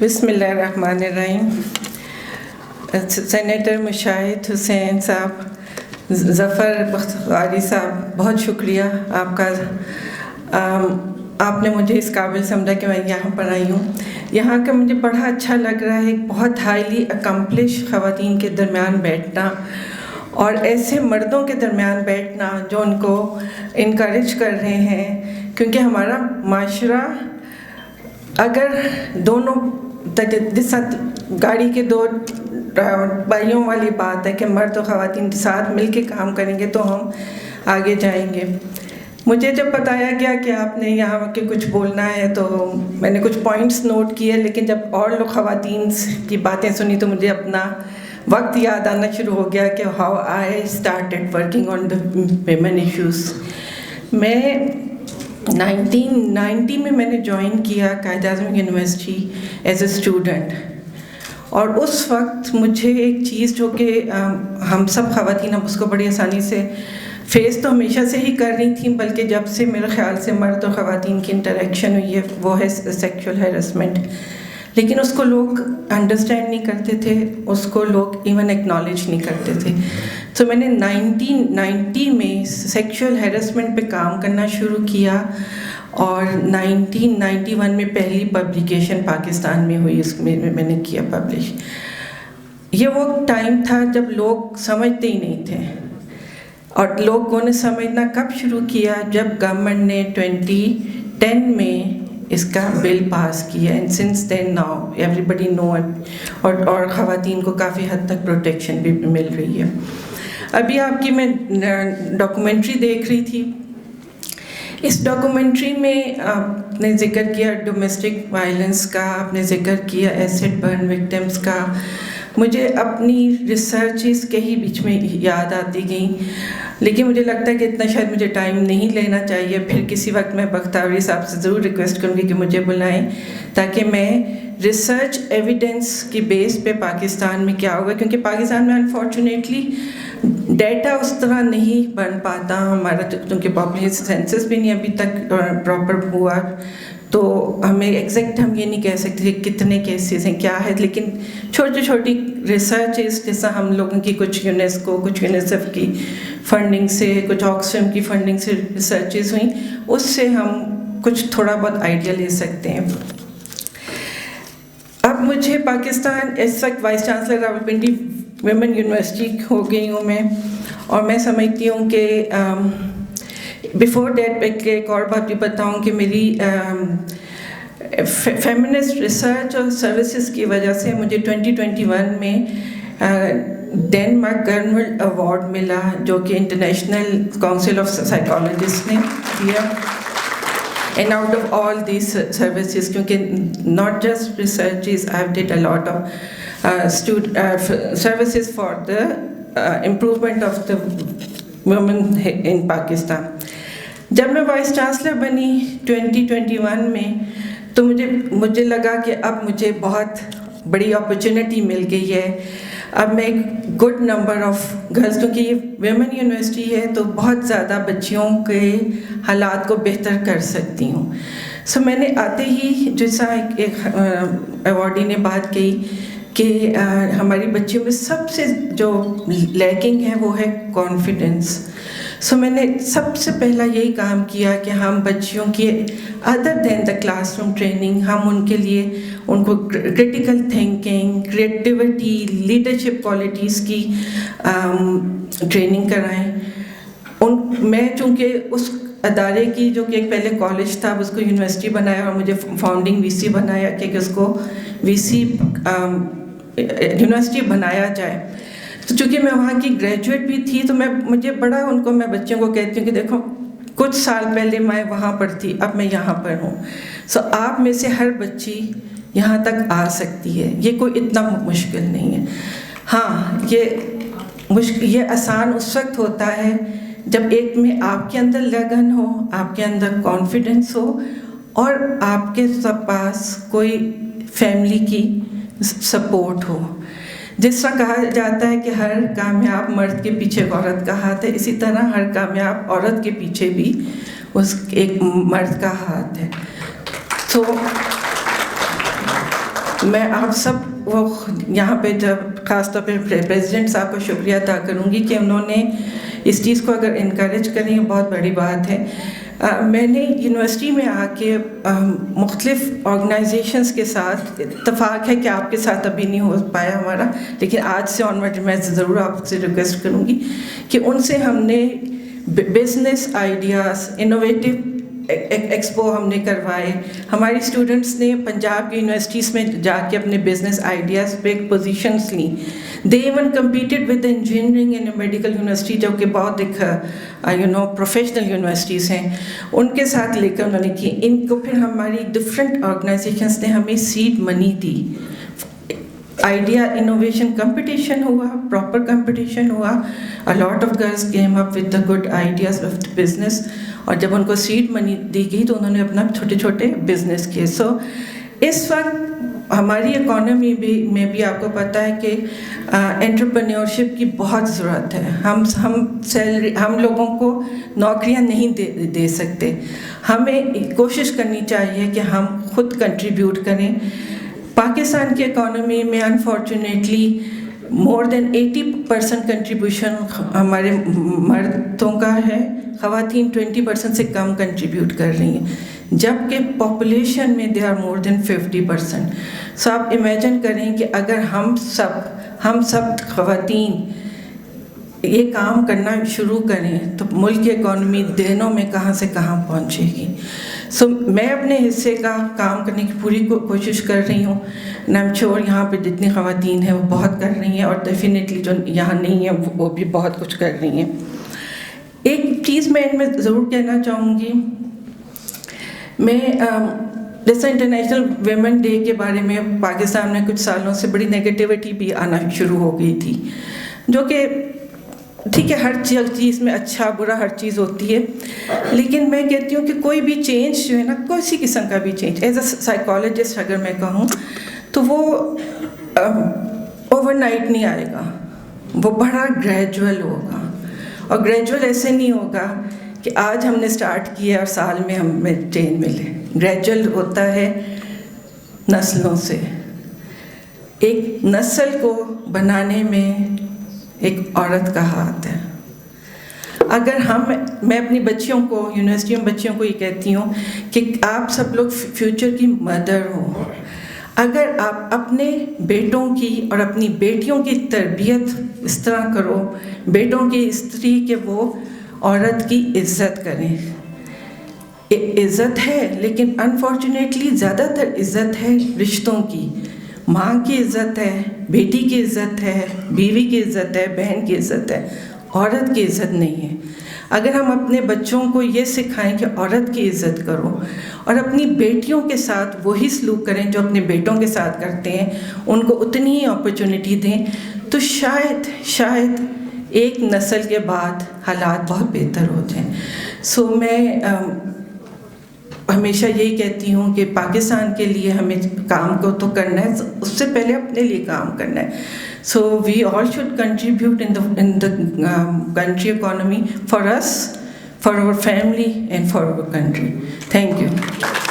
بسم اللہ الرحمن الرحیم. سینیٹر مشاہد حسین صاحب، ظفر بختیاری صاحب، بہت شکریہ آپ کا. آپ نے مجھے اس قابل سمجھا کہ میں یہاں پر آئی ہوں. یہاں کا مجھے بڑا اچھا لگ رہا ہے، بہت ہائیلی اکمپلش خواتین کے درمیان بیٹھنا اور ایسے مردوں کے درمیان بیٹھنا جو ان کو انکریج کر رہے ہیں، کیونکہ ہمارا معاشرہ اگر دونوں جس گاڑی کے دو بائیوں والی بات ہے کہ مرد و خواتین ساتھ مل کے کام کریں گے تو ہم آگے جائیں گے. مجھے جب بتایا گیا کہ آپ نے یہاں کے کچھ بولنا ہے تو میں نے کچھ پوائنٹس نوٹ کیے، لیکن جب اور لوگ خواتین کی باتیں سنی تو مجھے اپنا وقت یاد آنا شروع ہو گیا کہ how I started working on the women issues. میں 1990 میں نے جوائن کیا Quaid Azam university as a student, اور اس وقت مجھے ایک چیز جو کہ ہم سب خواتین اب اس کو بڑی آسانی سے فیس تو ہمیشہ سے ہی کر رہی تھیں، بلکہ جب سے میرے خیال سے مرد اور خواتین کی انٹریکشن ہوئی ہے وہ ہے سیکشول ہیراسمنٹ. لیکن اس کو لوگ انڈرسٹینڈ نہیں کرتے تھے، اس کو لوگ ایون ایکنالج نہیں کرتے تھے. تو میں نے 1990 میں سیکشول ہیراسمنٹ پہ کام کرنا شروع کیا، اور 1991 میں پہلی پبلیکیشن پاکستان میں ہوئی، اس میں نے کیا پبلش. یہ وہ ٹائم تھا جب لوگ سمجھتے ہی نہیں تھے، اور لوگوں نے سمجھنا کب شروع کیا جب گورنمنٹ نے 2010 میں اس کا بل پاس کیا. And since then now everybody know, اور خواتین کو کافی حد تک پروٹیکشن بھی مل رہی ہے. ابھی آپ کی میں ڈاکومنٹری دیکھ رہی تھی. اس ڈاکومنٹری میں آپ نے ذکر کیا ڈومیسٹک وائلنس کا، آپ نے ذکر کیا ایسڈ برن وکٹمس کا. مجھے اپنی ریسرچز کے ہی بیچ میں یاد آتی گئیں، لیکن مجھے لگتا ہے کہ اتنا شاید مجھے ٹائم نہیں لینا چاہیے. پھر کسی وقت میں بختیاری صاحب سے ضرور ریکویسٹ کروں گی کہ مجھے بلائیں، تاکہ میں ریسرچ ایویڈنس کی بیس پہ پاکستان میں کیا ہوگا، کیونکہ پاکستان میں انفارچونیٹلی ڈیٹا اس طرح نہیں بن پاتا ہمارا، کیونکہ پاپولیشن سینسس بھی نہیں ابھی تک پراپر ہوا، تو ہمیں ایگزیکٹ ہم یہ نہیں کہہ سکتے کہ کتنے کیسز ہیں کیا ہے. لیکن چھوٹی چھوٹی ریسرچز جیسا ہم لوگوں کی کچھ یونیسکو، کچھ یونیسیف کی فنڈنگ سے، کچھ آکسفیم کی فنڈنگ سے ریسرچز ہوئیں، اس سے ہم کچھ تھوڑا بہت آئیڈیا لے سکتے ہیں. اب مجھے پاکستان اس وقت vice chancellor Rawalpindi women university ہو گئی ہوں میں، اور میں سمجھتی ہوں کہ بیفور دیٹ ایک اور بات بھی بتاؤں کہ میری فیمنسٹ ریسرچ اور سروسز کی وجہ سے مجھے 2021 میں ڈینمارک گرنولڈ ایوارڈ ملا، جو کہ انٹرنیشنل کاؤنسل آف سائیکالوجسٹ نے دیا. And out of all these services, kyunki not just researches, I did a lot of services for the improvement of the women in Pakistan. جب میں وائس چانسلر بنی 2021 میں تو مجھے لگا کہ اب مجھے بہت بڑی اپرچونٹی مل گئی ہے. اب میں ایک گڈ نمبر آف گرلز، کیونکہ یہ ویمن یونیورسٹی ہے تو بہت زیادہ بچیوں کے حالات کو بہتر کر سکتی ہوں. سو میں نے آتے ہی جیسا ایک ایوارڈی نے بات کی کہ ہماری بچیوں میں سب سے جو لیکنگ ہے وہ ہے کانفیڈنس. سو میں نے سب سے پہلا یہی کام کیا کہ ہم بچیوں کی other than the classroom training ٹریننگ، ہم ان کے لیے ان کو critical thinking, creativity, leadership qualities کی ٹریننگ کرائیں. میں چونکہ اس ادارے کی جو کہ ایک پہلے کالج تھا اس کو یونیورسٹی بنایا، اور مجھے فاؤنڈنگ وی سی بنایا کہ اس کو وی سی یونیورسٹی بنایا جائے. تو چونکہ میں وہاں کی گریجویٹ بھی تھی تو مجھے بڑا میں بچوں کو کہتی ہوں کہ دیکھو کچھ سال پہلے میں وہاں پر تھی، اب میں یہاں پر ہوں. سو آپ میں سے ہر بچی یہاں تک آ سکتی ہے، یہ کوئی اتنا مشکل نہیں ہے. ہاں یہ آسان اس وقت ہوتا ہے جب ایک میں آپ کے اندر لگن ہو، آپ کے اندر کانفیڈنس ہو، اور آپ کے پاس کوئی فیملی کی سپورٹ ہو. جس طرح کہا جاتا ہے کہ ہر کامیاب مرد کے پیچھے ایک عورت کا ہاتھ ہے، اسی طرح ہر کامیاب عورت کے پیچھے بھی اس ایک مرد کا ہاتھ ہے. تو میں آپ سب وہ یہاں پہ جب خاص طور پہ پریزیڈنٹ صاحب کا شکریہ ادا کروں گی کہ انہوں نے اس چیز کو اگر انکریج کریں، یہ بہت بڑی بات ہے. میں نے یونیورسٹی میں آ کے مختلف آرگنائزیشنس کے ساتھ اتفاق ہے کہ آپ کے ساتھ ابھی نہیں ہو پایا ہمارا، لیکن آج سے آنورڈ میں ضرور آپ سے ریکویسٹ کروں گی کہ ان سے ہم نے بزنس آئیڈیاز، انوویٹو ایکسپو ہم نے کروائے. ہماری اسٹوڈنٹس نے پنجاب کی یونیورسٹیز میں جا کے اپنے بزنس آئیڈیاز پہ پوزیشنس لیں. They even competed with engineering and medical university, جو کہ بہت ایک پروفیشنل یونیورسٹیز ہیں، ان کے ساتھ لے کر انہوں نے کی. ان کو پھر ہماری ڈفرینٹ آرگنائزیشنس نے ہمیں سیڈ منی دی. آئیڈیا انوویشن کمپٹیشن ہوا، پراپر کمپٹیشن ہوا. A lot of girls came up with the good ideas of the business، اور جب ان کو سیڈ منی دی گئی تو انہوں نے اپنا چھوٹے چھوٹے بزنس کیے. سو اس وقت ہماری اکانومی میں بھی آپ کو پتہ ہے کہ انٹرپرینیورشپ کی بہت ضرورت ہے. ہم لوگوں کو نوکریاں نہیں دے سکتے. ہمیں کوشش کرنی چاہیے کہ ہم خود کنٹریبیوٹ کریں. پاکستان کی اکانومی میں انفارچونیٹلی مور دین 80% کنٹریبیوشن ہمارے مردوں کا ہے، خواتین 20% سے کم کنٹریبیوٹ کر رہی ہیں، جبکہ پاپولیشن میں دے آر مور دین 50%. سو آپ امیجن کریں کہ اگر ہم سب خواتین یہ کام کرنا شروع کریں تو ملک کی اکانومی دنوں میں کہاں سے کہاں پہنچے گی. سو میں اپنے حصے کا کام کرنے کی پوری کوشش کر رہی ہوں. I'm sure یہاں پہ جتنی خواتین ہیں وہ بہت کر رہی ہیں، اور ڈیفینیٹلی جو یہاں نہیں ہیں وہ بھی بہت کچھ کر رہی ہیں. ایک چیز میں ان میں ضرور کہنا چاہوں گی، میں جیسے انٹرنیشنل ویمن ڈے کے بارے میں پاکستان میں کچھ سالوں سے بڑی نیگیٹیوٹی بھی آنا شروع ہو گئی تھی، جو کہ ٹھیک ہے ہر چیز میں اچھا برا ہر چیز ہوتی ہے، لیکن میں کہتی ہوں کہ کوئی بھی چینج جو ہے نا، کسی قسم کا بھی چینج، ایز اے سائیکالوجسٹ اگر میں کہوں تو وہ اوور نائٹ نہیں آئے گا، وہ بڑا گریجول ہوگا. اور گریجول ایسے نہیں ہوگا کہ آج ہم نے سٹارٹ کیا اور سال میں ہمیں چینج ملے. گریجول ہوتا ہے نسلوں سے. ایک نسل کو بنانے میں ایک عورت کا ہاتھ ہے. اگر میں اپنی بچیوں کو، یونیورسٹی میں بچیوں کو یہ کہتی ہوں کہ آپ سب لوگ فیوچر کی مدر ہو. اگر آپ اپنے بیٹوں کی اور اپنی بیٹیوں کی تربیت اس طرح کرو، بیٹوں کی اس طرح کہ وہ عورت کی عزت کریں. عزت ہے، لیکن انفارچونیٹلی زیادہ تر عزت ہے رشتوں کی. ماں کی عزت ہے، بیٹی کی عزت ہے، بیوی کی عزت ہے، بہن کی عزت ہے، عورت کی عزت نہیں ہے. اگر ہم اپنے بچوں کو یہ سکھائیں کہ عورت کی عزت کرو، اور اپنی بیٹیوں کے ساتھ وہی سلوک کریں جو اپنے بیٹوں کے ساتھ کرتے ہیں، ان کو اتنی ہی اپرچونٹی دیں، تو شاید ایک نسل کے بعد حالات بہت بہتر ہو جائیں. سو میں ہمیشہ یہی کہتی ہوں کہ پاکستان کے لیے ہمیں کام کو تو کرنا ہے، اس سے پہلے اپنے لیے کام کرنا ہے. So we all should contribute in the country economy for us, for our family and for our country. Thank you.